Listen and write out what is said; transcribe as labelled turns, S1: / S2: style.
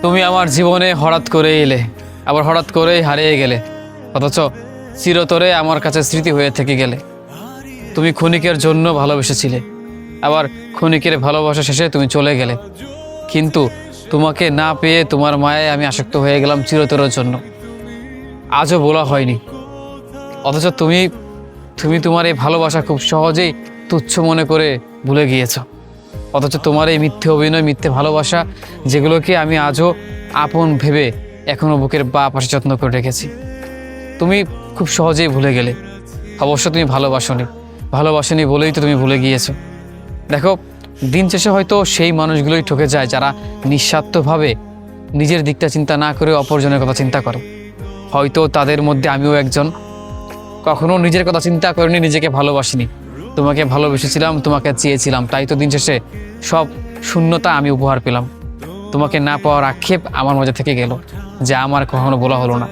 S1: তুমি আমার জীবনে হঠাৎ করে এলে, আবার হঠাৎ করেই হারিয়ে গেলে, অথচ চিরতরে আমার কাছে স্মৃতি হয়ে থেকে গেলে। তুমি ক্ষণিকের জন্য ভালোবেসেছিলে, আবার ক্ষণিকের ভালোবাসা শেষে তুমি চলে গেলে। কিন্তু তোমাকে না পেয়ে তোমার মায়ায় আমি আসক্ত হয়ে গেলাম চিরতরের জন্য। আজও বলা হয়নি, অথচ তুমি তুমি তোমার এই ভালোবাসা খুব সহজেই তুচ্ছ মনে করে ভুলে গিয়েছো। অথচ তোমার এই মিথ্যে অভিনয়, মিথ্যে ভালোবাসা, যেগুলোকে আমি আজও আপন ভেবে এখনও বুকের বাঁ পাশে যত্ন করে রেখেছি, তুমি খুব সহজেই ভুলে গেলে। অবশ্য তুমি ভালোবাসনি বলেই তো তুমি ভুলে গিয়েছো। দেখো, দিন শেষে হয়তো সেই মানুষগুলোই ঠকে যায় যারা নিঃস্বার্থভাবে নিজের দিকটা চিন্তা না করে অপরজনের কথা চিন্তা করে। হয়তো তাদের মধ্যে আমিও একজন। কখনো নিজের কথা চিন্তা করিনি, নিজেকে ভালোবাসিনি। তোমাকে ভালোবেসেছিলাম, তোমাকে চেয়েছিলাম, তাই তো দিন শেষে সব শূন্যতা আমি উপহার পেলাম। তোমাকে না পাওয়ার আক্ষেপ আমার মধ্যে থেকে গেল, যা আমার কখনো বলা হলো না।